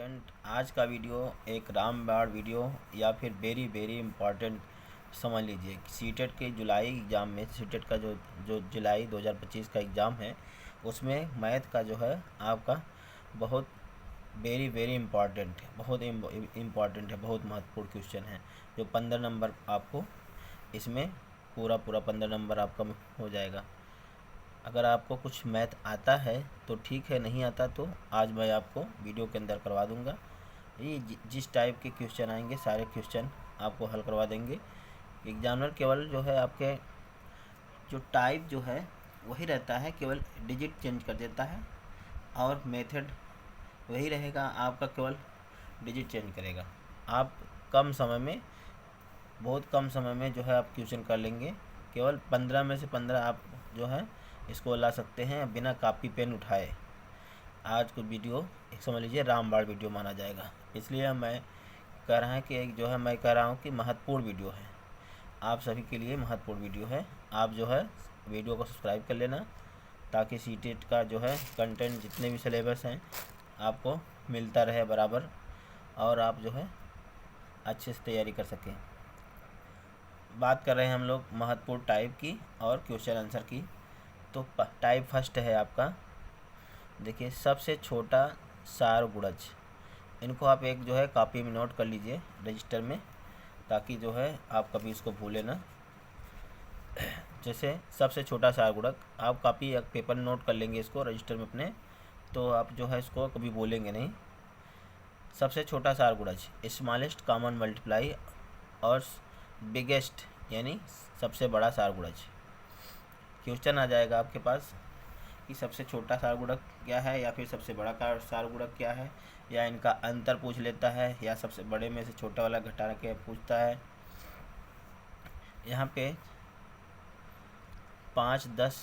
Student, आज का video एक रामबाण वीडियो या फिर वेरी इम्पॉर्टेंट समझ लीजिए। सीटेट के जुलाई एग्ज़ाम में सीटेट का जो जुलाई 2025 का एग्ज़ाम है उसमें मैथ का जो है आपका बहुत वेरी इम्पॉर्टेंट है, बहुत इम्पॉर्टेंट है, बहुत महत्वपूर्ण क्वेश्चन है। जो 15 नंबर आपको इसमें पूरा 15 नंबर आपका हो जाएगा। अगर आपको कुछ मैथ आता है तो ठीक है, नहीं आता तो आज मैं आपको वीडियो के अंदर करवा दूंगा। ये जिस टाइप के क्वेश्चन आएंगे सारे क्वेश्चन आपको हल करवा देंगे। एग्जामिनर केवल जो है आपके जो टाइप जो है वही रहता है, केवल डिजिट चेंज कर देता है और मेथड वही रहेगा आपका, केवल डिजिट चेंज करेगा। आप कम समय में, बहुत कम समय में जो है आप क्वेश्चन कर लेंगे। केवल 15 में से 15 आप जो है इसको ला सकते हैं बिना कापी पेन उठाए। आज को वीडियो एक समझ लीजिए रामबाण वीडियो माना जाएगा, इसलिए मैं कह रहा है कि एक जो है मैं कह रहा हूँ कि महत्वपूर्ण वीडियो है, आप सभी के लिए महत्वपूर्ण वीडियो है। आप जो है वीडियो को सब्सक्राइब कर लेना ताकि सीटेट का जो है कंटेंट जितने भी सिलेबस हैं आपको मिलता रहे बराबर, और आप जो है अच्छे से तैयारी कर सकें। बात कर रहे हैं हम लोग महत्वपूर्ण टाइप की और क्वेश्चन आंसर की। तो टाइप फर्स्ट है आपका, देखिए सबसे छोटा सार गुणज। इनको आप एक जो है कॉपी में नोट कर लीजिए रजिस्टर में, ताकि जो है आप कभी इसको भूले ना। जैसे सबसे छोटा सार गुणक आप कॉपी या पेपर में नोट कर लेंगे इसको रजिस्टर में अपने, तो आप जो है इसको कभी भूलेंगे नहीं। सबसे छोटा सार गुणज स्मॉलेस्ट कॉमन मल्टीप्लाई और बिगेस्ट यानी सबसे बड़ा सार गुणज। क्वेश्चन आ जाएगा आपके पास कि सबसे छोटा सार गुणक क्या है या फिर सबसे बड़ा सार गुणक क्या है, या इनका अंतर पूछ लेता है, या सबसे बड़े में से छोटा वाला घटा के पूछता है। यहाँ पे 5, 10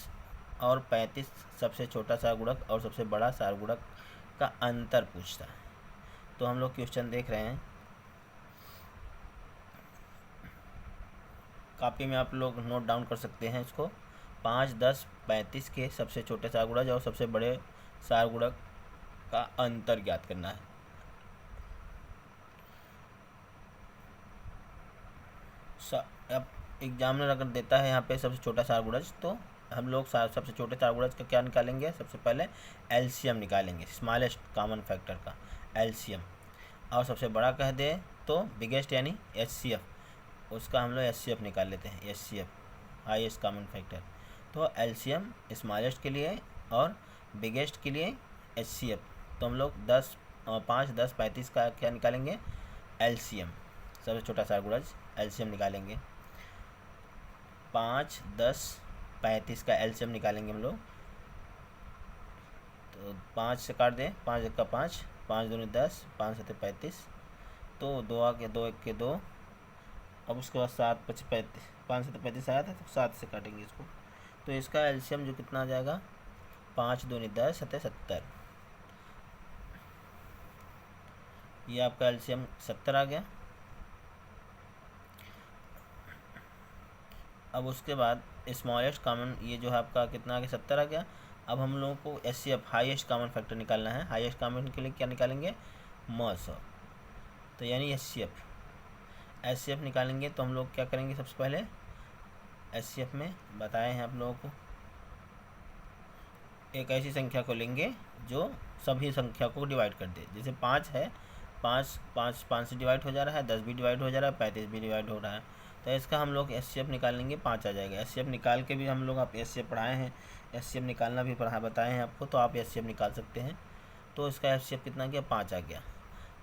और 35 सबसे छोटा सार गुणक और सबसे बड़ा सार गुणक का अंतर पूछता है। तो हम लोग क्वेश्चन देख रहे हैं, कॉपी में आप लोग नोट डाउन कर सकते हैं इसको। 5, 10, 35 के सबसे छोटे सार गुणज और सबसे बड़े सार गुणक का अंतर ज्ञात करना है। अब एग्जामिनर अगर देता है यहाँ पे सबसे छोटा सार गुणज, तो हम लोग सबसे छोटे सार गुणज का क्या निकालेंगे, सबसे पहले एलसीएम निकालेंगे, स्मॉलेस्ट कॉमन फैक्टर का एलसीएम। और सबसे बड़ा कह दे तो बिगेस्ट यानी एचसीएफ, उसका हम लोग एचसीएफ निकाल लेते हैं, एचसीएफ हाईएस्ट कॉमन फैक्टर। तो एलसीएम स्मॉलेस्ट के लिए और बिगेस्ट के लिए एचसीएफ। तो हम लोग 5, 10, 35 का क्या निकालेंगे, एलसीएम, सबसे छोटा सार गुणज एलसीएम निकालेंगे। 5, 10, 35 का एलसीएम निकालेंगे हम लोग। तो 5 से काट दें, 5 1 का 5, 5 दूनी 10, 5 7 35, तो 2 आ गया, 2 1 के 2। अब उसके बाद 7 5 35, 5 7 35 आया था, तो 7 से काटेंगे इसको। तो इसका एलसीएम जो कितना आ जाएगा, 5 दूनी 10 7 70। ये आपका एलसीएम 70 आ गया। अब उसके बाद स्मॉलेस्ट कॉमन, ये जो है आपका कितना आ गया, 70 आ गया। अब हम लोगों को एचसीएफ हाईएस्ट कॉमन फैक्टर निकालना है। हाईएस्ट कॉमन के लिए क्या निकालेंगे, -100। तो यानी एचसीएफ निकालेंगे। तो हम लोग क्या करेंगे, सबसे पहले एचसीएफ में बताए हैं आप लोगों को, एक ऐसी संख्या को लेंगे जो सभी संख्या को डिवाइड कर दे। जैसे 5 है, 5 से डिवाइड हो जा रहा है, 10 भी डिवाइड हो जा रहा है, 35 भी डिवाइड हो रहा है। तो इसका हम लोग एचसीएफ निकालेंगे, 5 आ जाएगा। एचसीएफ निकाल के भी हम लोग, आप एचसीएफ पढ़ाए हैं, एचसीएफ निकालना भी बताए हैं आपको, तो आप एचसीएफ निकाल सकते हैं। तो इसका एचसीएफ कितना गया, 5 आ गया।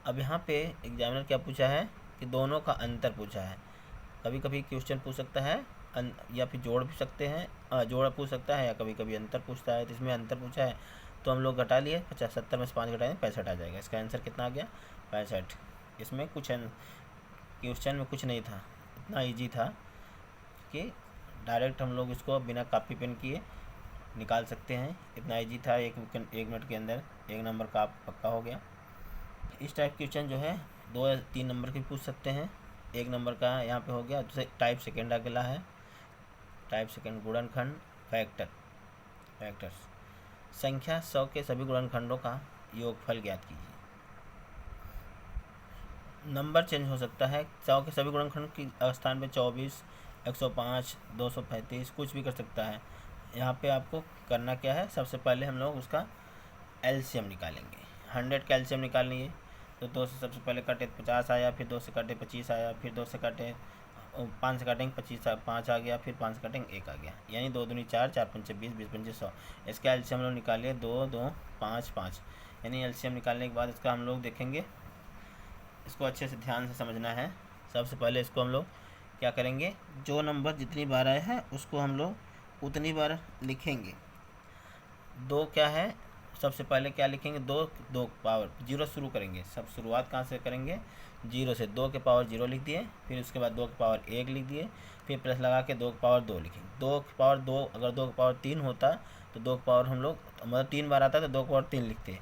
अब यहाँ पे एग्जामिनर क्या पूछा है कि दोनों का अंतर पूछा है। कभी कभी क्वेश्चन पूछ सकता है या फिर जोड़ भी सकते हैं, जोड़ पूछ सकता है, या कभी कभी अंतर पूछता है। तो इसमें अंतर पूछा है तो हम लोग घटा लिए, 70 में से 5 घटाएं 65 आ जाएगा। इसका आंसर कितना आ गया, 65। इसमें कुछ क्वेश्चन में कुछ नहीं था, इतना इजी था कि डायरेक्ट हम लोग इसको बिना कॉपी पेन किए निकाल सकते हैं। इतना इजी था, एक मिनट के अंदर 1 नंबर का आप पक्का हो गया। इस टाइप क्वेश्चन जो है 2 या 3 नंबर के पूछ सकते हैं। 1 नंबर का यहाँ पे हो गया। टाइप सेकेंड अगला है, टाइप सेकेंड गुणनखंड फैक्टर्स। संख्या 100 के सभी गुणनखंडों का योगफल ज्ञात कीजिए। नंबर चेंज हो सकता है। 100 के सभी गुणनखंड की स्थान पे 24, 105, 235 कुछ भी कर सकता है। यहाँ पे आपको करना क्या है, सबसे पहले हम लोग उसका एलसीएम निकालेंगे। 100 का एलसीएम निकालनी है तो 2 से सबसे पहले काटे 50 आया, फिर 2 से काटे 25 आया, फिर 2 से काटे 5 से काटेंगे 25 5 आ गया, फिर 5 से काटेंगे 1 आ गया, यानी 2 दूनी 4, 4 पंचे 20, 20 पंचे 100। इसका एलसीएम हम लोग निकालिए 2 2 5 5, यानी एलसीएम निकालने के बाद इसका हम लोग देखेंगे। इसको अच्छे से ध्यान से समझना है। सबसे पहले इसको हम लोग क्या करेंगे, जो नंबर जितनी बार आए हैं उसको हम लोग उतनी बार लिखेंगे। दो क्या है, सबसे पहले क्या लिखेंगे, दो पावर जीरो शुरू करेंगे। सब शुरुआत कहाँ से करेंगे, जीरो से। 2 के पावर 0 लिख दिए, फिर उसके बाद 2 के पावर 1 लिख दिए, फिर प्लस लगा के 2 के पावर 2 लिखेंगे। 2 के पावर 2, अगर 2 के पावर 3 होता तो 2 के पावर हम लोग मतलब 3 बार आता तो 2 के पावर 3 लिखते।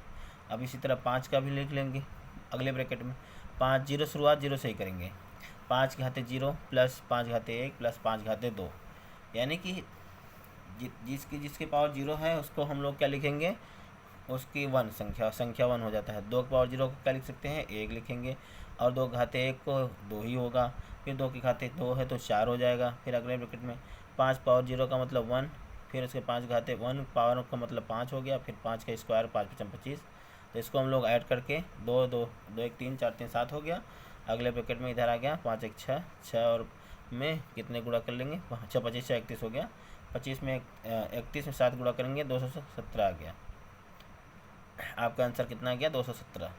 अब इसी तरह 5 का भी लिख लेंगे अगले ब्रैकेट में। 5 जीरो, शुरुआत जीरो से ही करेंगे। 5 के घाते 0 प्लस 5 घाते 1 प्लस 5 घाते 2, यानी कि जिसके पावर 0 है उसको हम लोग क्या लिखेंगे, उसकी संख्या 1 हो जाता है। 2 के पावर 0 को क्या लिख सकते हैं, 1 लिखेंगे, और 2 घाते 1 को 2 ही होगा, फिर 2 के घाते 2 है तो 4 हो जाएगा। फिर अगले ब्रैकेट में 5 पावर 0 का मतलब 1, फिर उसके 5 घाते 1 पावर का मतलब 5 हो गया, फिर 5 का स्क्वायर 5 5 25। तो इसको हम लोग ऐड करके 2 2 2 1 3 4 3 7 हो गया। अगले ब्रैकेट में इधर आ गया 5 1 6, 6 और में कितने गुणा कर लेंगे, 6 25 6 31 हो गया। 25 में 31 में 7 गुणा करेंगे 217 आ गया। आपका आंसर कितना आ गया, 217।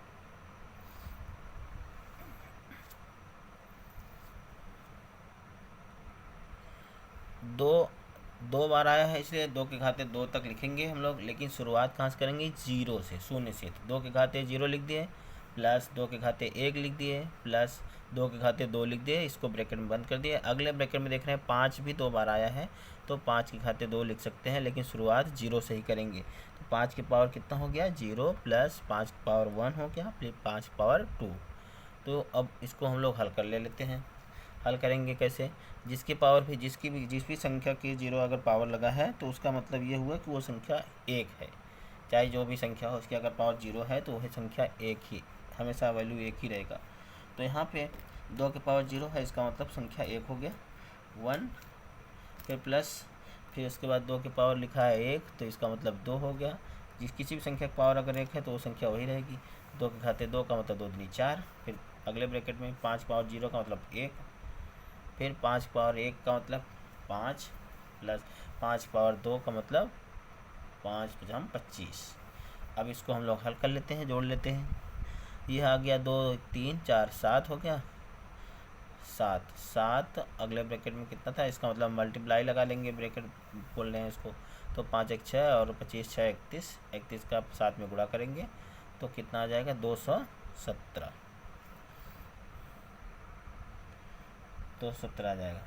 दो बार आया है इसलिए 2 के घाते 2 तक लिखेंगे हम लोग, लेकिन शुरुआत कहाँ से करेंगे, जीरो से, शून्य से। तो 2 के घाते 0 लिख दिए, प्लस 2 के घाते 1 लिख दिए, प्लस 2 के घाते 2 लिख दिए, इसको ब्रैकेट में बंद कर दिए। अगले ब्रैकेट में देख रहे हैं 5 भी 2 बार आया है तो 5 के घाते 2 लिख सकते हैं, लेकिन शुरुआत 0 से ही करेंगे। तो 5 की पावर कितना हो गया, 0 प्लस 5 की पावर 1 हो गया, फिर 5 की पावर 2। तो अब इसको हम लोग हल कर लेते हैं। हल करेंगे कैसे, जिसकी पावर भी जिस भी संख्या की 0 अगर पावर लगा है तो उसका मतलब ये हुआ कि वो संख्या 1 है। चाहे जो भी संख्या हो उसकी अगर पावर 0 है तो वह संख्या 1 ही, हमेशा वैल्यू 1 ही रहेगा। तो यहाँ पे 2 के पावर 0 है, इसका मतलब संख्या 1 हो गया, 1, फिर प्लस, फिर उसके बाद 2 के पावर लिखा है 1 तो इसका मतलब 2 हो गया। किसी भी संख्या की पावर अगर 1 है तो वो संख्या वही रहेगी। 2 के घाते 2 का मतलब 2 दूनी 4, फिर अगले ब्रैकेट में 5 पावर 0 का मतलब 1, फिर 5 पावर 1 का मतलब 5, प्लस 5 पावर 2 का मतलब 5 5 25। अब इसको हम लोग हल कर लेते हैं, जोड़ लेते हैं। यह आ गया 2 3 4 7 हो गया, 7 अगले ब्रैकेट में कितना था, इसका मतलब मल्टीप्लाई लगा लेंगे, ब्रैकेट बोल रहे हैं इसको। तो 5 1 6 और 25 6 31, 31 का 7 में गुणा करेंगे तो कितना आ जाएगा, 217 आ जाएगा।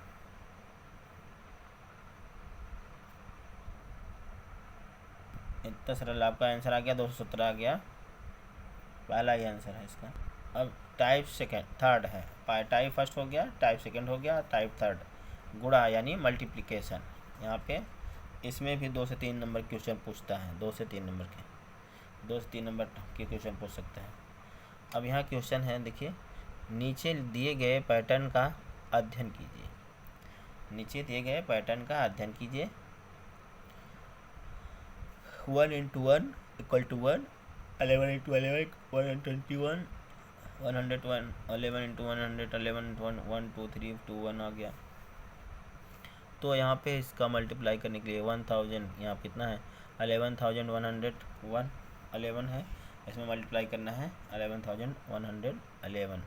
इतना सरल आपका आंसर आ गया, 217 आ गया, पहला ही आंसर है इसका। अब टाइप थर्ड है, टाइप फर्स्ट हो गया, टाइप सेकंड हो गया, टाइप थर्ड गुणा यानी मल्टीप्लिकेशन। यहाँ पे इसमें भी 2 से 3 नंबर क्वेश्चन पूछता है, 2 से 3 नंबर के क्वेश्चन पूछ सकते हैं। अब यहाँ क्वेश्चन है, देखिए, नीचे दिए गए पैटर्न का अध्ययन कीजिए। 1 into 1 equal to 1, 11 into 11 121, 101, 11 into 100, 11 into 1 1 2 3 2 1 आ गया। तो यहाँ पे इसका मल्टीप्लाई करने के लिए 1000, यहाँ कितना है, 11,101, 11 है, इसमें मल्टीप्लाई करना है 11,111।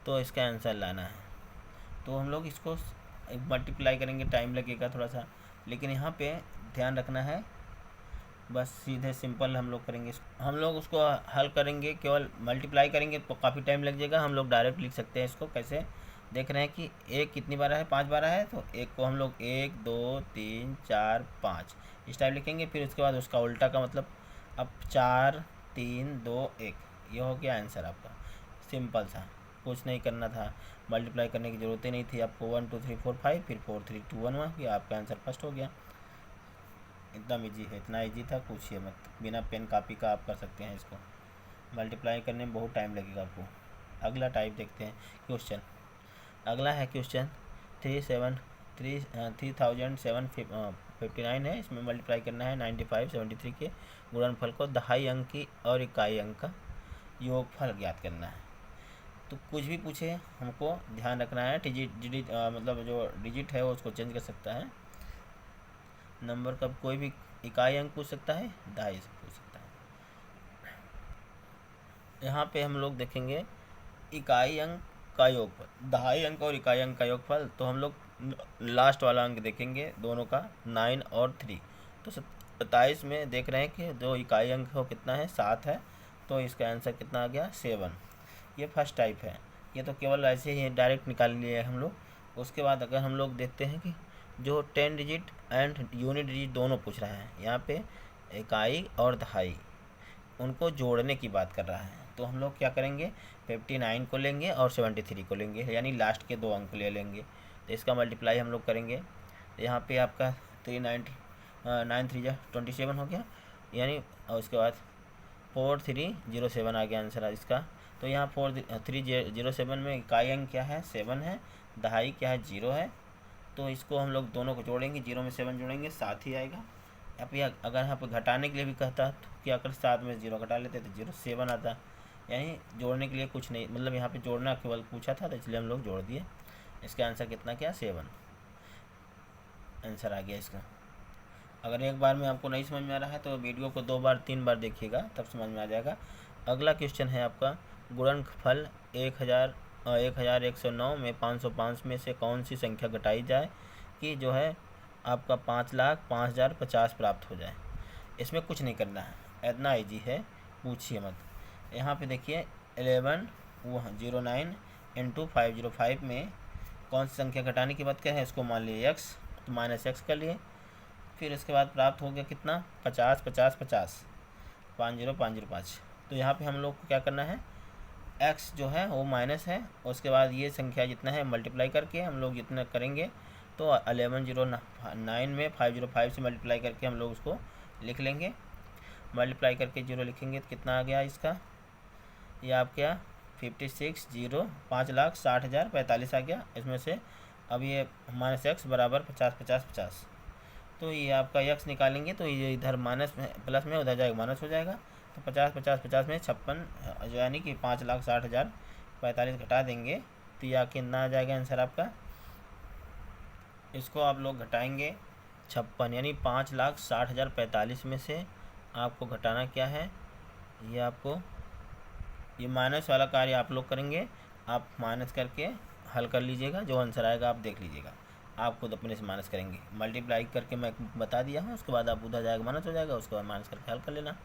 तो इसका आंसर लाना है। तो हम लोग इसको मल्टीप्लाई करेंगे, टाइम लगेगा थोड़ा सा, लेकिन यहाँ पे ध्यान रखना है, बस सीधे सिंपल हम लोग करेंगे। हम लोग उसको हल करेंगे, केवल मल्टीप्लाई करेंगे तो काफ़ी टाइम लग जाएगा। हम लोग डायरेक्ट लिख सकते हैं इसको। कैसे, देख रहे हैं कि एक कितनी बार है, 5 बार है, तो एक को हम लोग 1 2 3 4 5 इस टाइप लिखेंगे। फिर उसके बाद उसका उल्टा का मतलब, अब 4 3 2 1, ये हो गया आंसर आपका। सिंपल सा, कुछ नहीं करना था, मल्टीप्लाई करने की ज़रूरत ही नहीं थी आपको। 1 2 3 4 5, फिर 4 3 2 1 हुआ, ये आपका आंसर फर्स्ट हो गया। एकदम ईजी है, इतना ईजी था, पूछिए मत। बिना पेन कापी का आप कर सकते हैं इसको। मल्टीप्लाई करने में बहुत टाइम लगेगा आपको। अगला टाइप देखते हैं क्वेश्चन। अगला है क्वेश्चन 3759 है। इसमें मल्टीप्लाई करना है 9573 के गुणनफल को, दहाई अंक की और इकाई अंक का योगफल ज्ञात करना है। तो कुछ भी पूछे हमको ध्यान रखना है, मतलब जो डिजिट है वो उसको चेंज कर सकता है। नंबर का कोई भी इकाई अंक पूछ सकता है, दहाई से पूछ सकता है। यहाँ पे हम लोग देखेंगे इकाई अंक का योगफल, दहाई अंक और इकाई अंक का योगफल। तो हम लोग लास्ट वाला अंक देखेंगे दोनों का, 9 और 3। तो 27 में देख रहे हैं कि जो इकाई अंक हो कितना है, 7 है। तो इसका आंसर कितना आ गया, 7। ये फर्स्ट टाइप है। ये तो केवल ऐसे ही डायरेक्ट निकाल लिए हम लोग। उसके बाद अगर हम लोग देखते हैं कि जो 10 डिजिट एंड यूनिट डिजिट दोनों पूछ रहा है, यहाँ पे इकाई और दहाई उनको जोड़ने की बात कर रहा है। तो हम लोग क्या करेंगे, 59 को लेंगे और 73 को लेंगे, यानी लास्ट के 2 अंक ले लेंगे। तो इसका मल्टीप्लाई हम लोग करेंगे। यहाँ पे आपका 9 3 27 हो गया, यानी और उसके बाद 4307 आ गया आंसर इसका। तो यहाँ 4307 में इकाई अंक क्या है, 7 है, दहाई क्या है, 0 है। तो इसको हम लोग दोनों को जोड़ेंगे, 0 में 7 जोड़ेंगे, 7 ही आएगा। या फिर अगर यहाँ पर घटाने के लिए भी कहता तो क्या कर, 7 में 0 घटा लेते तो 07 आता। यानी जोड़ने के लिए कुछ नहीं, मतलब यहाँ पे जोड़ना केवल पूछा था तो इसलिए हम लोग जोड़ दिए। इसका आंसर कितना क्या, 7 आंसर आ गया इसका। अगर एक बार में आपको नहीं समझ में आ रहा है तो वीडियो को 2 बार 3 बार देखिएगा, तब समझ में आ जाएगा। अगला क्वेश्चन है आपका गुणनफल 1109 में 505 में से कौन सी संख्या घटाई जाए कि जो है आपका 5,05,050 प्राप्त हो जाए। इसमें कुछ नहीं करना है, इतना ईजी है, पूछिए मत। यहाँ पे देखिए 1109 इंटू 505 में कौन सी संख्या घटाने की बात कर है, इसको मान लिए x, तो -x कर लिए। फिर इसके बाद प्राप्त हो गया कितना, 50 50 50 50505। तो यहाँ पे हम लोग को क्या करना है, x जो है वो माइनस है, उसके बाद ये संख्या जितना है मल्टीप्लाई करके हम लोग जितना करेंगे। तो 1109 में 505 से मल्टीप्लाई करके हम लोग उसको लिख लेंगे। मल्टीप्लाई करके 0 लिखेंगे तो कितना आ गया इसका, ये आप क्या 56 0 5,60,045 आ गया। इसमें से अब ये -x बराबर 50 50 50। तो ये आपका x निकालेंगे तो ये इधर माइनस में प्लस में उधर जाएगा माइनस हो जाएगा। तो 50 50 50 में 56, यानी कि 5,60,045 घटा देंगे तो यह कितना आ जाएगा आंसर आपका। इसको आप लोग घटाएंगे 56, यानी 5,60,045 में से आपको घटाना क्या है, ये आपको ये माइनस वाला कार्य आप लोग करेंगे। आप माइनस करके हल कर लीजिएगा, जो आंसर आएगा आप देख लीजिएगा, आप खुद अपने से माइनस करेंगे। मल्टीप्लाई करके मैं बता दिया हूँ, उसके बाद आप उधर जाएगा माइनस हो जाएगा, उसके बाद माइनस करके हल कर लेना।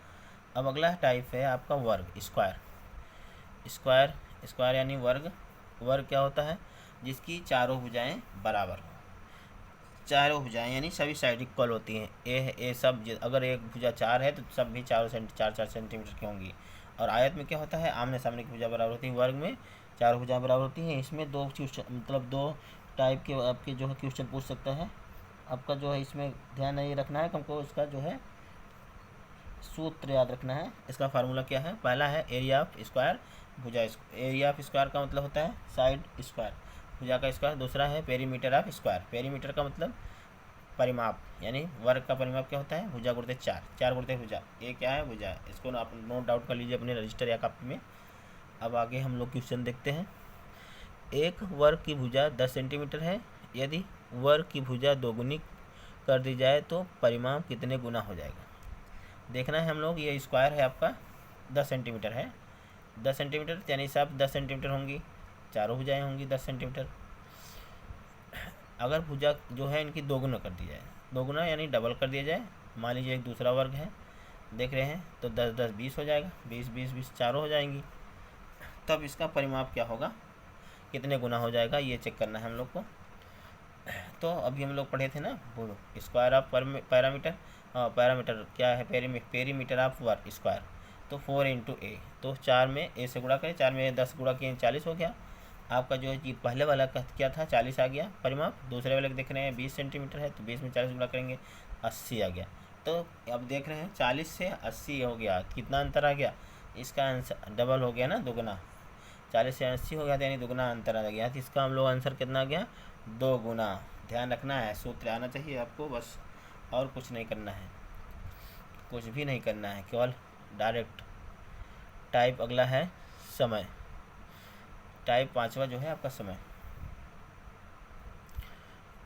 अब अगला टाइप है आपका वर्ग, स्क्वायर यानी वर्ग। वर्ग क्या होता है, जिसकी चारों भुजाएं बराबर हो। चारों भुजाएं यानी सभी साइड इक्वल होती हैं। ए सब, अगर एक भुजा 4 है तो सब भी 4 सेंटीमीटर की होंगी। और आयत में क्या होता है, आमने सामने की भुजा बराबर होती है। वर्ग में चारों भुजा बराबर होती हैं। इसमें 2 टाइप के आपके जो है क्वेश्चन पूछ सकता है। आपका जो है इसमें ध्यान ये रखना है, हमको इसका जो है सूत्र याद रखना है। इसका फार्मूला क्या है, पहला है एरिया ऑफ स्क्वायर, भुजा एरिया ऑफ स्क्वायर का मतलब होता है साइड स्क्वायर, भुजा का स्क्वायर। दूसरा है पेरीमीटर ऑफ स्क्वायर, पेरीमीटर का मतलब परिमाप, यानी वर्ग का परिमाप क्या होता है, भुजा गुणित 4 गुणित भुजा। ये क्या है, भुजा। इसको आप नोट डाउन कर लीजिए अपने रजिस्टर या कॉपी में। अब आगे हम लोग क्वेश्चन देखते हैं। एक वर्ग की भुजा 10 सेंटीमीटर है, यदि वर्ग की भुजा दोगुनी कर दी जाए तो परिमाप कितने गुना हो जाएगा, देखना है हम लोग। ये स्क्वायर है आपका 10 सेंटीमीटर है, 10 सेंटीमीटर यानी सब 10 सेंटीमीटर होंगी, चारों भुजाएँ होंगी 10 सेंटीमीटर। अगर भुजा जो है इनकी दोगुना कर दी जाए, दोगुना यानी डबल कर दिया जाए। मान लीजिए एक दूसरा वर्ग है, देख रहे हैं, तो 10 10 20 हो जाएगा, 20 20 20 चारों हो जाएंगी। तब इसका परिमाप क्या होगा, कितने गुना हो जाएगा, ये चेक करना है हम लोग को। तो अभी हम लोग पढ़े थे ना, बोलो स्क्वायर ऑफ पैरामीटर, पैरामीटर क्या है, पेरीमीटर ऑफ वर्ग स्क्वायर। तो 4 × a, तो 4 में a से गुणा करें, 4 में 10 गुणा किए 40 हो गया। आपका जो है पहले वाला का क्या था, 40 आ गया परिमाप। दूसरे वाले देख रहे हैं 20 सेंटीमीटर है, तो 20 में 40 गुणा करेंगे 80 आ गया। तो अब देख रहे हैं 40 से 80 हो गया, कितना अंतर आ गया, इसका आंसर डबल हो गया ना, दोगुना। 40 से 80 हो गया था, यानी दुगना अंतर आ गया। तो इसका हम लोग आंसर कितना आ गया, 2 गुना। ध्यान रखना है, सूत्र आना चाहिए आपको बस, और कुछ नहीं करना है, कुछ भी नहीं करना है, केवल डायरेक्ट। टाइप अगला है समय। टाइप 5वां जो है आपका समय।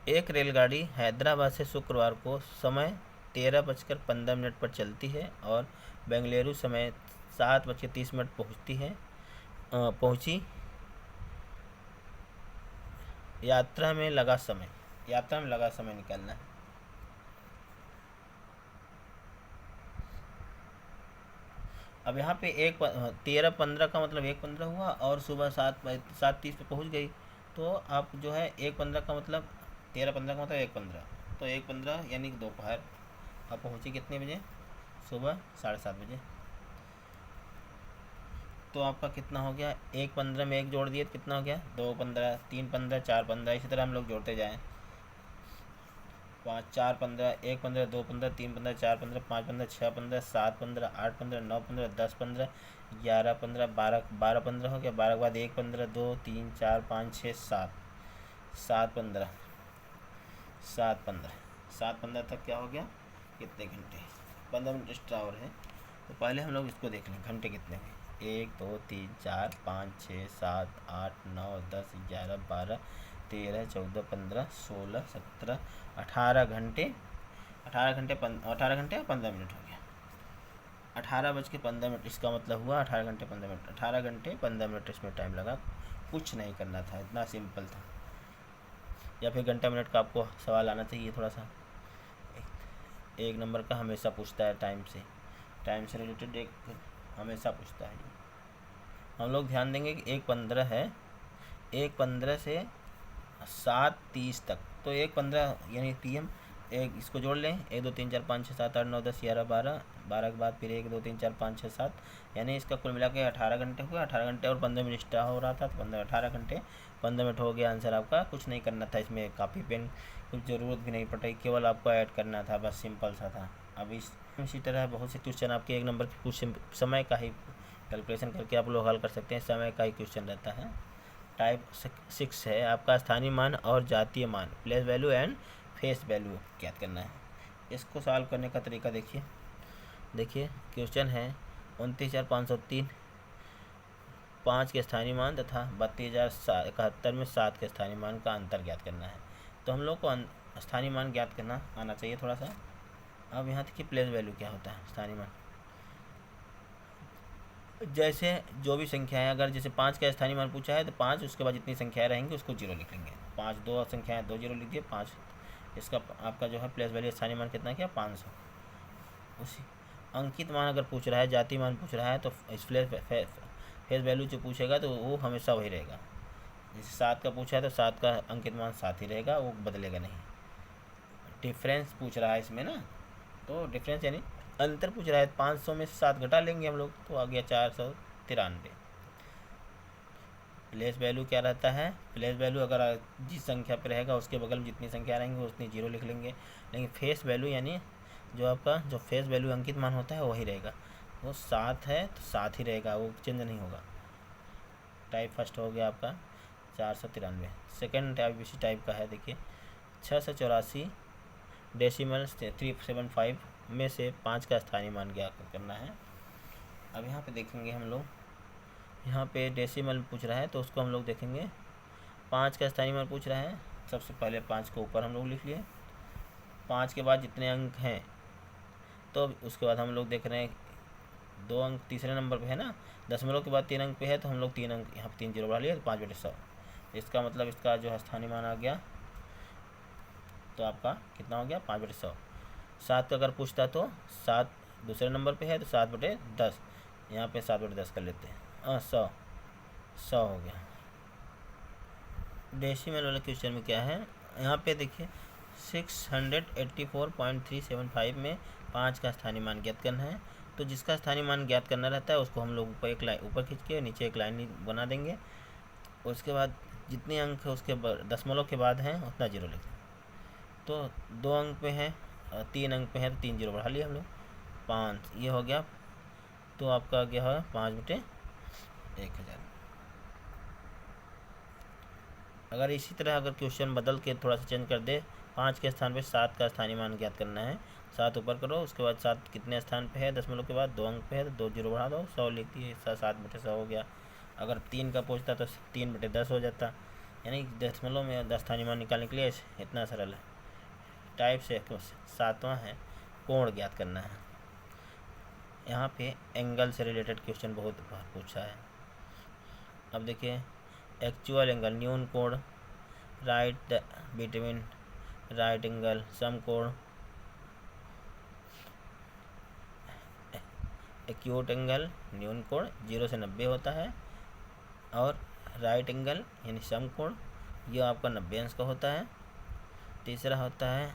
एक रेलगाड़ी हैदराबाद से शुक्रवार को समय 13:15 पर चलती है और बेंगलुरु समय 7:30 पहुंची। यात्रा में लगा समय निकालना है। अब यहाँ पे 13:15 का मतलब 1:15 हुआ, और सुबह 7:30 पे पहुँच गई। तो आप जो है 1:15 का मतलब 13:15 का मतलब 1:15, तो 1:15 यानी दोपहर। आप पहुँची कितने बजे, सुबह 7:30 बजे। तो आपका कितना हो गया, 1:15 में 1 जोड़ दिए तो कितना हो गया, 2:15, 3:15, 4:15, इसी तरह हम लोग जोड़ते जाएँ। 5, 4:15, 1:15, 2:15, 3:15, 4:15, 5:15, 6:15, 7:15, 8:15, 9:15, 10:15, 11:15, 12:15 हो गया। 12 के बाद 1:15, 2, 3, 4, 5, 6, 7, 7:15, 7:15 तक क्या हो गया, कितने घंटे, 15 मिनट एक्स्ट्रा और है। तो पहले हम लोग इसको देख लें, घंटे कितने हुए। 1, 2, 3, 4, 5, 6, 7, 8, 9, 10, 11, 12, 13, 14, 15, 16, 17, 18 घंटे। 18 घंटे 15 मिनट हो गया। 18:15, इसका मतलब हुआ 18 घंटे 15 मिनट। 18 घंटे 15 मिनट इसमें टाइम लगा, कुछ नहीं करना था, इतना सिंपल था। या फिर घंटा मिनट का आपको सवाल आना चाहिए थोड़ा सा। एक नंबर का हमेशा पूछता है, टाइम से रिलेटेड एक हमेशा पूछता है। हम लोग ध्यान देंगे कि 1:15 है, 1:15 से 7:30 तक, तो 1:15 यानी PM। एक इसको जोड़ लें, 1, 2, 3, 4, 5, 6, 7, 8, 9, 10, 11, 12, 12 के बाद फिर 1, 2, 3, 4, 5, 6, 7, यानी इसका कुल मिला के 18 घंटे हुआ। 18 घंटे और 15 मिनट एक्स्ट्रा हो रहा था, तो 18 घंटे 15 मिनट हो गया आंसर आपका। कुछ नहीं करना था इसमें, कापी पेन कुछ ज़रूरत भी नहीं पड़ी, केवल आपको ऐड करना था, बस सिंपल सा था। अब इसी तरह बहुत से क्वेश्चन आपके 1 नंबर के क्वेश्चन समय का ही कैलकुलेशन करके आप लोग हल कर सकते हैं, समय का ही क्वेश्चन रहता है। टाइप 6 है आपका, स्थानीय मान और जातीय मान, place value and face value ज्ञात करना है। इसको सॉल्व करने का तरीका देखिए क्वेश्चन है 29,503 5 के स्थानीय मान तथा 32,071 में 7 के स्थानीय मान का अंतर ज्ञात करना है। तो हम लोग को स्थानीय मान ज्ञात करना आना चाहिए थोड़ा सा। अब यहाँ देखिए प्लेस वैल्यू क्या होता है, स्थानीय मान। जैसे जो भी संख्या है, अगर जैसे 5 का स्थानीय मान पूछा है तो 5, उसके बाद जितनी संख्याएं रहेंगी उसको 0 लिख लेंगे। 5 2 संख्याएं 2 0 लिख दिए, 5 इसका आपका जो है प्लेस वैल्यू स्थानीय मान कितना क्या, 500। उसी अंकित मान अगर पूछ रहा है, जाति मान पूछ रहा है, तो इस फेस वैल्यू जो पूछेगा तो वो हमेशा वही रहेगा। जैसे 7 का पूछा है तो 7 का अंकित मान 7 ही रहेगा, वो बदलेगा नहीं। डिफरेंस पूछ रहा है इसमें ना, तो डिफरेंस यानी अंतर पूछ रहा है, 500 में से 7 घटा लेंगे हम लोग, तो आ गया 493। प्लेस वैल्यू क्या रहता है, प्लेस वैल्यू अगर जिस संख्या पे रहेगा उसके बगल में जितनी संख्या रहेंगी उतनी 0 लिख लेंगे। लेकिन फेस वैल्यू यानी जो आपका जो फेस वैल्यू अंकित मान होता है वही रहेगा, वो 7 है तो 7 ही रहेगा, वो चेंज नहीं होगा। टाइप फर्स्ट हो गया आपका 493। सेकेंड टाइप इसी टाइप का है, देखिए 684 डेसिमल 375 में से 5 का स्थानीय मान ज्ञात करना है। अब यहाँ पे देखेंगे हम लोग, यहाँ पे डेसिमल पूछ रहा है तो उसको हम लोग देखेंगे। 5 का स्थानीय मान पूछ रहा है, सबसे पहले 5 को ऊपर हम लोग लिख लिए। 5 के बाद जितने अंक हैं, तो उसके बाद हम लोग देख रहे हैं 2 अंक तीसरे नंबर पे है ना, दशमलव के बाद 3 अंक पे है, तो हम लोग 3 अंक यहाँ पर 3 0 बढ़ा लिए, तो 5/100। इसका मतलब इसका जो है स्थानीय मान आ गया, तो आपका कितना हो गया, 5/100। 7 का अगर पूछता तो 7 दूसरे नंबर पे है, तो 7/10, यहाँ पे 7/10 कर लेते हैं। 100 हो गया। डेसिमल वाले क्वेश्चन में क्या है, यहाँ पे देखिए 684.375 में 5 का स्थानीय मान ज्ञात करना है। तो जिसका स्थानीय मान ज्ञात करना रहता है उसको हम लोग ऊपर एक लाइन ऊपर खींच के नीचे एक लाइन बना देंगे। उसके बाद जितने अंक है उसके दशमलव के बाद हैं उतना 0 लिखें। तो 2 अंक पे है, 3 अंक पे है, तो 3 0 बढ़ा लिया हम लोग, 5 ये हो गया। तो आपका क्या है 5/1000। अगर इसी तरह अगर क्वेश्चन बदल के थोड़ा सा चेंज कर दे, 5 के स्थान पे 7 का स्थानीय मान ज्ञात करना है। 7 ऊपर करो, उसके बाद 7 कितने स्थान पे है, दशमलव के बाद 2 अंक पे है, तो 2 जीरो बढ़ा दो, 100 लिख दिए, 7/100 हो गया। अगर 3 का पूछता तो 3/10 हो जाता। यानी दशमलव में स्थानीय मान निकालने के लिए इतना सरल है टाइप से। 7वां है कोण ज्ञात करना है। यहाँ पे एंगल से रिलेटेड क्वेश्चन बहुत बार पूछा है। अब देखिए, एक्चुअल एंगल न्यून कोण, राइट बिटवीन राइट एंगल, सम कोण, एक्यूट एंगल न्यून कोण 0 से 90 होता है, और राइट एंगल यानी सम कोण यह आपका 90 अंश का होता है। तीसरा होता है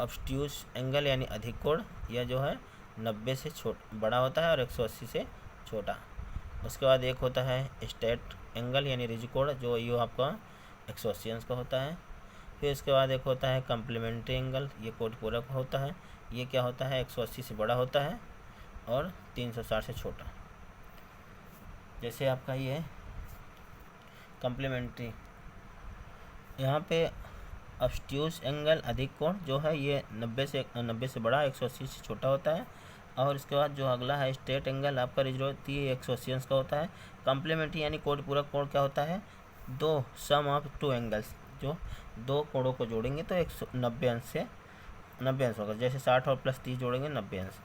ऑब्स्ट्यूस एंगल यानी अधिक कोण, यह जो है 90 से बड़ा होता है और 180 से छोटा। उसके बाद एक होता है स्ट्रेट एंगल यानी रिज कोण, जो ये आपका 180 अंश का होता है। फिर उसके बाद एक होता है कम्प्लीमेंट्री एंगल, ये कोण पूरक होता है। ये क्या होता है, 180 से बड़ा होता है और 360 से छोटा। जैसे आपका ये कम्प्लीमेंट्री, यहाँ पे ऑब्स्ट्यूस एंगल अधिक कोण जो है ये 90 से बड़ा, 180 से छोटा होता है। और इसके बाद जो अगला है स्ट्रेट एंगल आपका रिज होती है 180 अंश का होता है। कम्प्लीमेंट्री यानी कोण पूरक कोण क्या होता है, दो सम ऑफ टू एंगल्स, जो दो कोणों को जोड़ेंगे तो 190 अंश से 90 अंश होगा। जैसे 60 और प्लस 30 जोड़ेंगे 90 अंश,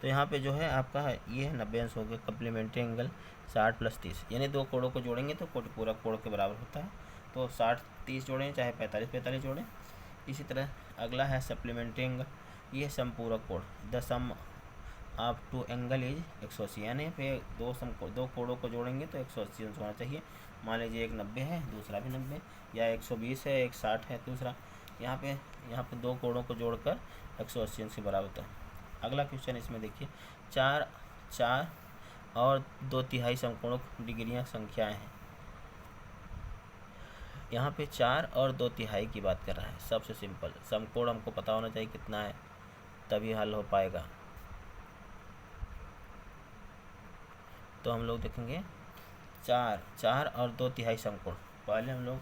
तो यहाँ पे जो है आपका ये 90 अंश हो गया कम्प्लीमेंट्री एंगल 60 + 30, यानी दो कोणों को जोड़ेंगे तो कोण पूरक कोण के बराबर होता है। तो 60-30 जोड़ें चाहे 45-45 जोड़ें। इसी तरह अगला है सप्लीमेंट्री एंगल, ये समपूरक कोण, the sum of two angle is 180, यानी पे दो कोणों को जोड़ेंगे तो 180 अंश होना चाहिए। मान लीजिए एक 90 है, दूसरा भी 90, या 120 है, एक 60 है दूसरा। यहाँ पे दो कोणों को जोड़कर 180 अंश के बराबर होता है। अगला क्वेश्चन इसमें देखिए, 4 और 2/3 समकोणों डिग्रियाँ संख्याएँ हैं। यहाँ पे 4 और 2/3 की बात कर रहा है। सबसे सिंपल समकोण हमको पता होना चाहिए कितना है, तभी हल हो पाएगा। तो हम लोग देखेंगे 4 और 2/3 समकोण। पहले हम लोग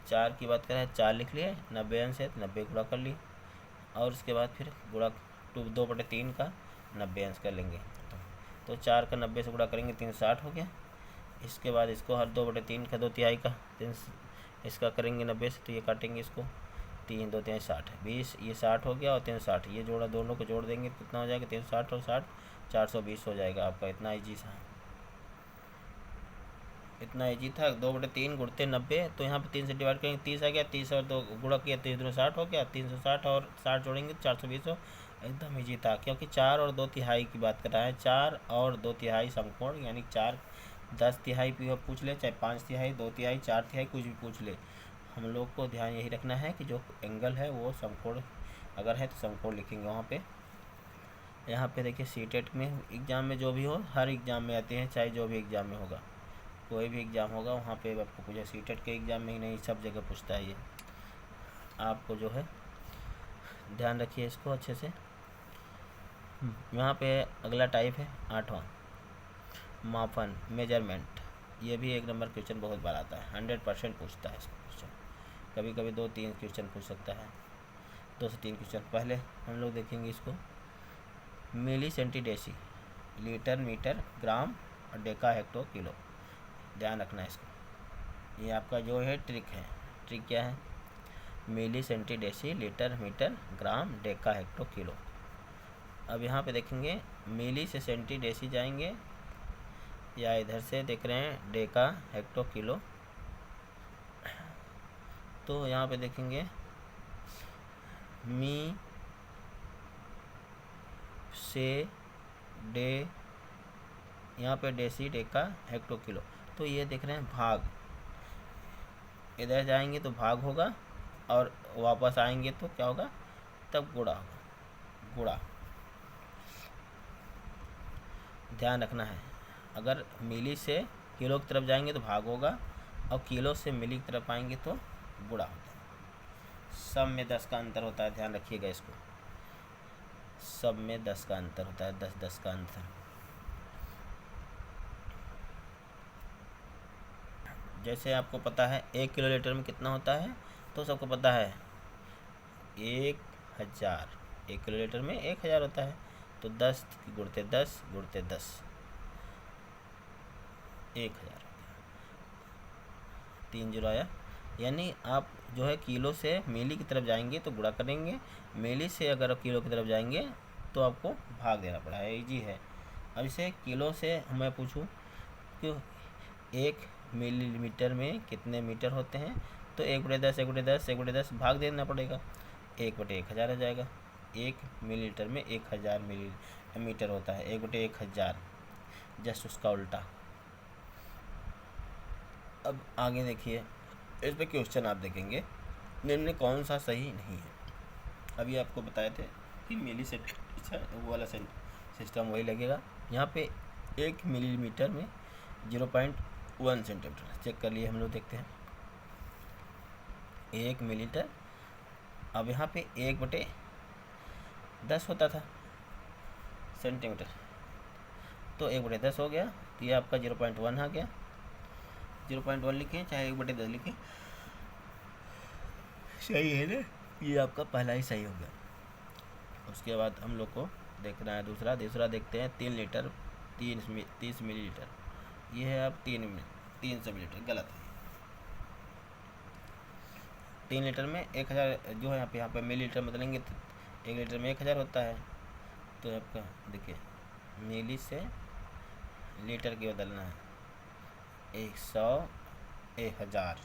4 की बात करें, 4 लिख लिए, 90 अंश है तो 90 गुणा कर लिए, और उसके बाद फिर गुणा 2/3 का 90 अंश कर लेंगे। तो 4 का 90 से गुणा करेंगे 360 हो गया। इसके बाद इसको हर 2/3 का 2/3 का इसका करेंगे 90 से, तो ये काटेंगे इसको, 3 2 3 60, 20, ये 60 हो गया और 360, ये जोड़ा, दोनों को जोड़ देंगे तो कितना हो जाएगा, 360 और 60 420 हो जाएगा आपका। इतना ईजी था, इतना ईजी था। 2/3 गुणते 90, तो यहाँ पे 3 से डिवाइड करेंगे 30 आ गया, 30 और 2 गुणा किया 30 60 हो गया, 360 और 60 जोड़ेंगे 420 हो। एकदम ईजी था, क्योंकि 4 और 2/3 की बात कर रहा है। 4 और 2/3 समकोण, यानी 4 10/3 पूछ ले, चाहे 5/3 2/3 4/3 कुछ भी पूछ ले, हम लोग को ध्यान यही रखना है कि जो एंगल है वो समकोण अगर है तो समकोण लिखेंगे वहाँ पे। यहाँ पे देखिए सीटेट में एग्ज़ाम में जो भी हो, हर एग्ज़ाम में आते हैं, चाहे जो भी एग्ज़ाम में होगा, कोई भी एग्ज़ाम होगा वहाँ पे आपको पूछा। सीटेट के एग्ज़ाम में ही नहीं, सब जगह पूछता है ये, आपको जो है ध्यान रखिए इसको अच्छे से। यहाँ पे अगला टाइप है 8वां, मापन मेजरमेंट। ये भी 1 नंबर क्वेश्चन बहुत बार आता है, 100% पूछता है इसको क्वेश्चन। कभी कभी 2-3 क्वेश्चन पूछ सकता है, 2 से 3 क्वेश्चन। पहले हम लोग देखेंगे इसको, मिली सेंटीडेसी, लीटर मीटर ग्राम और डेका हेक्टो किलो। ध्यान रखना है इसको, ये आपका जो है ट्रिक है। ट्रिक क्या है, मिली सेंटीडेसी, लीटर मीटर ग्राम डेका हेक्टो किलो। अब यहाँ पे देखेंगे मिली से सेंटीडेसी जाएंगे, या इधर से देख रहे हैं डेका हेक्टो किलो, तो यहाँ पे देखेंगे मी से डे, यहाँ पे डेसी डेका हेक्टो किलो, तो ये देख रहे हैं भाग, इधर जाएंगे तो भाग होगा और वापस आएंगे तो क्या होगा, तब गुणा होगा, गुणा। ध्यान रखना है, अगर मिली से किलो की तरफ जाएंगे तो भाग होगा, और किलो से मिली की तरफ आएंगे तो गुणा होता है। सब में 10 का अंतर होता है, ध्यान रखिएगा इसको, सब में 10 का अंतर होता है, 10-10 का अंतर। जैसे आपको पता है 1 किलोलीटर में कितना होता है, तो सबको पता है 1000। 1 किलोलीटर में 1000 होता है, तो 10 गुणते 10 गुणते 10, 1000 3 जीरो आया। यानी आप जो है किलो से मिली की तरफ जाएंगे तो गुणा करेंगे, मिली से अगर आप किलो की तरफ जाएंगे तो आपको भाग देना पड़ा है, इजी है। अब इसे किलो से मैं पूछूं कि 1 मिलीमीटर में कितने मीटर होते हैं, तो 1/10 1/10 1/10 भाग देना पड़ेगा, 1/1000 हो जाएगा। 1 मिलीलीटर में 1000 मिलीमीटर होता है, 1/1000, जस्ट उसका उल्टा। अब आगे देखिए, इस पर क्वेश्चन आप देखेंगे निम्न कौन सा सही नहीं है। अभी आपको बताए थे कि मिली से वो वाला सिस्टम वही लगेगा। यहाँ पे 1 मिलीमीटर में 0.1 सेंटीमीटर चेक कर लिए हम लोग, देखते हैं 1 मिलीलीटर। अब यहाँ पे 1/10 होता था सेंटीमीटर, तो 1/10 हो गया, तो ये आपका 0.1 आ गया। 0.1 लिखें चाहे 1/10 लिखें, सही है ना, ये आपका पहला ही सही हो गया। उसके बाद हम लोग को देखना है दूसरा देखते हैं 3 लीटर 30 मिलीलीटर, ये है अब 300 मिलीलीटर, गलत है। 3 लीटर में 1000 जो है यहाँ पे मिलीलीटर बदलेंगे तो 1 लीटर में 1000 होता है, तो आपका देखिए मिली से लीटर की बदलना है, 100 1000,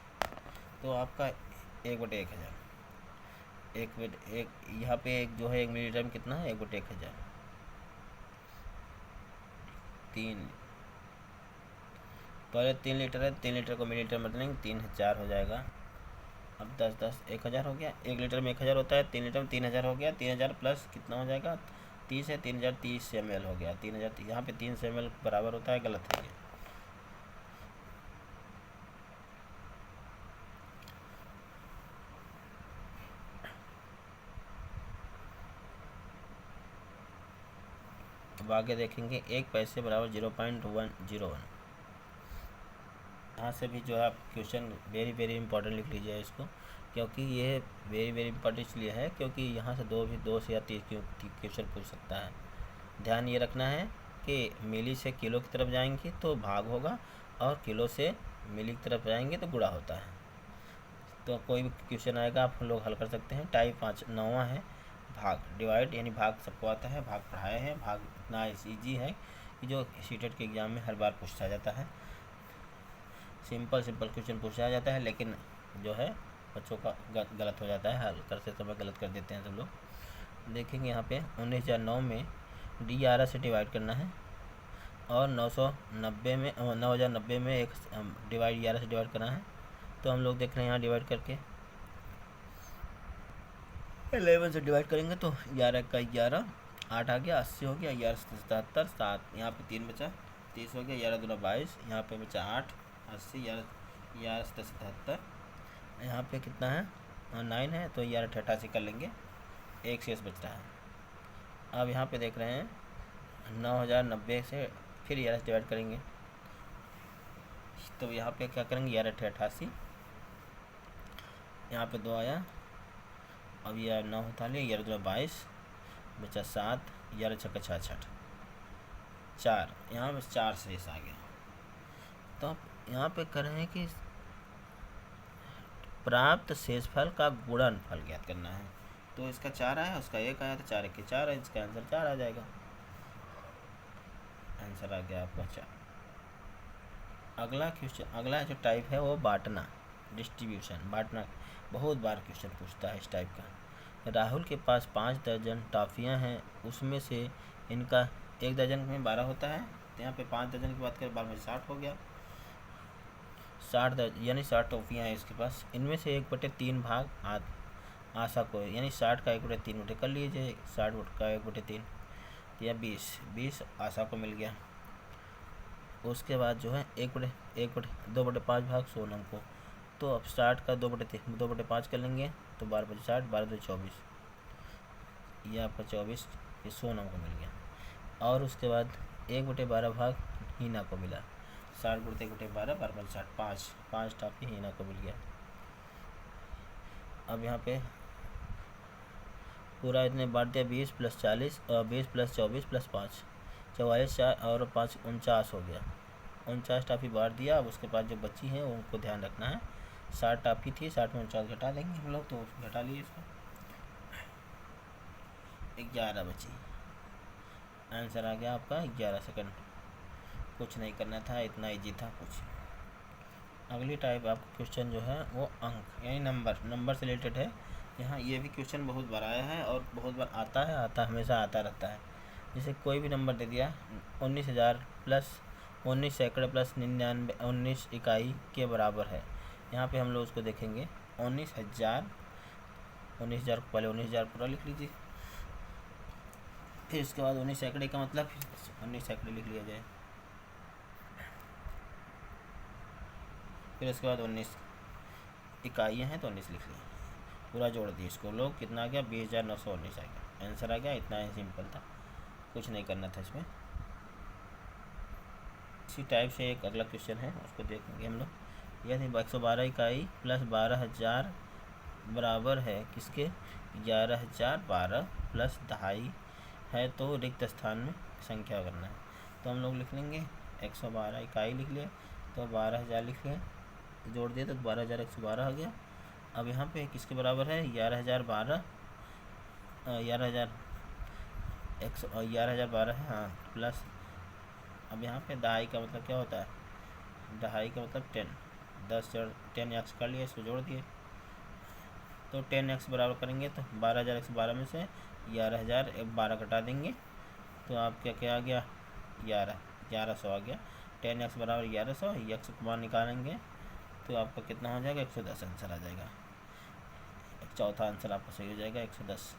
तो आपका 1/1000। एक यहाँ पे एक जो है 1 मिलीलीटर में कितना है, 1/1000, 3 पहले 3 लीटर है, 3 लीटर को मिलीलीटर में बदलेंगे 3000 हो जाएगा। अब 10 1000 हो गया, 1 लीटर में 1000 होता है, 3 लीटर में 3000 हो गया, 3000 प्लस कितना हो जाएगा 30 है, 3000 30 ml हो गया, 3000 यहाँ पे 300 ml बराबर होता है, गलत है ये। अब आगे देखेंगे 1 पैसे बराबर 0.101। यहाँ से भी जो है आप क्वेश्चन वेरी वेरी इंपॉर्टेंट लिख लीजिए इसको, क्योंकि ये वेरी वेरी इंपॉर्टेंट इसलिए है क्योंकि यहाँ से दो से या 3 क्वेश्चन पूछ सकता है। ध्यान ये रखना है कि मिली से किलो की तरफ जाएंगे तो भाग होगा, और किलो से मिली की तरफ जाएंगे तो गुणा होता है। तो कोई भी क्वेश्चन आएगा आप लोग हल कर सकते हैं। टाइप 9वां है भाग, डिवाइड, यानी भाग सबको आता है, भाग पढ़ाए हैं। भाग इतना ईजी है कि जो सीटेट के एग्ज़ाम में हर बार पूछा जाता है, सिंपल क्वेश्चन पूछा जाता है, लेकिन जो है बच्चों का गलत हो जाता है, हल करते समय गलत कर देते हैं सब लोग। देखेंगे यहाँ पे 19,009 में 11 से डिवाइड करना है, और 9090 में एक डिवाइड 11 से डिवाइड करना है। तो हम लोग देख रहे हैं यहाँ डिवाइड करके 11 से डिवाइड करेंगे तो 11 का 11, 8 आ गया, 80 हो गया, 11 से 77, 7 यहाँ पे 3 बचा, 30 हो गया, 11 दूना 22, यहाँ पे बचा 8, 80, 11 से 77, यहाँ पे कितना है 9 है, तो 11 से 88 कर लेंगे, एक शेष बच रहा है। अब यहाँ पे देख रहे हैं 9090 से फिर 11 से डिवाइड करेंगे, तो यहाँ पे क्या करेंगे 11 से 88, यहाँ पे 2 आया, अब यह 9 होता है, 11 दूना 22, बचा 7, 11 छक्का 66, 4, यहाँ पे 4 शेष आ गया। तो आप यहाँ पे कर रहे हैं कि प्राप्त शेषफल का गुणनफल ज्ञात करना है, तो इसका 4 आया, उसका 1 आया, तो 4 के 4 है, इसका आंसर 4 आ जाएगा। आंसर आ गया आपका 4। अगला क्वेश्चन, अगला जो टाइप है वो बांटना, डिस्ट्रीब्यूशन, बांटना बहुत बार क्वेश्चन पूछता है इस टाइप का। राहुल के पास 5 दर्जन टॉफ़ियाँ हैं, उसमें से इनका 1 दर्जन में 12 होता है, तो यहाँ पे 5 दर्जन की बात करें 12 में 60 हो गया, 60 दर्जन यानी 60 टॉफ़ियाँ हैं इसके पास, इनमें से 1/3 भाग आशा को, यानी 60 का 1/3 कर लीजिए, 60 का 1/3, तो यह 20 आशा को मिल गया। उसके बाद जो है 2/5 भाग सोनम को, तो अब 60 का 2/5 कर लेंगे, तो 12/60, 12/24, ये आपका 24 ये सोनम को मिल गया। और उसके बाद 1/12 भाग हीना को मिला, 60 गुणते गुटे 12, 12 60, 5 टापी हीना को मिल गया। अब यहाँ पे पूरा इतने बांट दिया, 20 + 40 और 20 + 24 + 5, 44, 4 और 5 49 हो गया। 49 टापी बांट दिया। अब उसके बाद जो बची हैं उनको ध्यान रखना है। 60 टापी थी, 60 में 49 घटा देंगे हम लोग, तो घटा लिए इसको, 11 बची। आंसर आ गया आपका 11 सेकंड। कुछ नहीं करना था, इतना ईजी था कुछ। अगली टाइप आपका क्वेश्चन जो है वो अंक यानी नंबर से रिलेटेड है। यहाँ ये भी क्वेश्चन बहुत बार आया है और बहुत बार आता हमेशा आता रहता है। जैसे कोई भी नंबर दे दिया, 19,000 प्लस 19 सैकड़े प्लस 99 19 इकाई के बराबर है। यहाँ पे हम लोग उसको देखेंगे। 19,000 को पहले 19,000 पूरा लिख लीजिए, फिर उसके बाद 19 सैकड़े का मतलब 19 सैकड़े लिख लिया जाए, फिर उसके बाद 19 इकाइयाँ हैं तो 19 लिख लिया, पूरा जोड़ दिए इसको लोग, कितना आ गया 20,919 आ गया। आंसर आ गया, इतना ही सिंपल था, कुछ नहीं करना था इसमें। इसी टाइप से एक अगला क्वेश्चन है, उसको देखेंगे हम लोग। यदि 112 इकाई प्लस 12,000 बराबर है किसके, 11,012 प्लस 2.5 है, तो रिक्त स्थान में संख्या करना है। तो हम लोग लिख लेंगे 112 इकाई लिख लिए, तो 12,000 लिख लिए, जोड़ दिए तो 12,112 आ गया। अब यहाँ पे किसके बराबर है, 11,012 11,012 है, हाँ, प्लस अब यहाँ पे 2.5 का मतलब क्या होता है, 2.5 का मतलब 10x कर लिया, इसको जोड़ दिए तो 10x बराबर करेंगे तो 12,112 में से 11,012 घटा देंगे तो आपका क्या आ गया, 1100 आ गया। 10x बराबर 1100, x को बाहर निकालेंगे तो आपका कितना हो जाएगा, 110 आंसर आ जाएगा। चौथा आंसर आपका सही हो जाएगा, 110।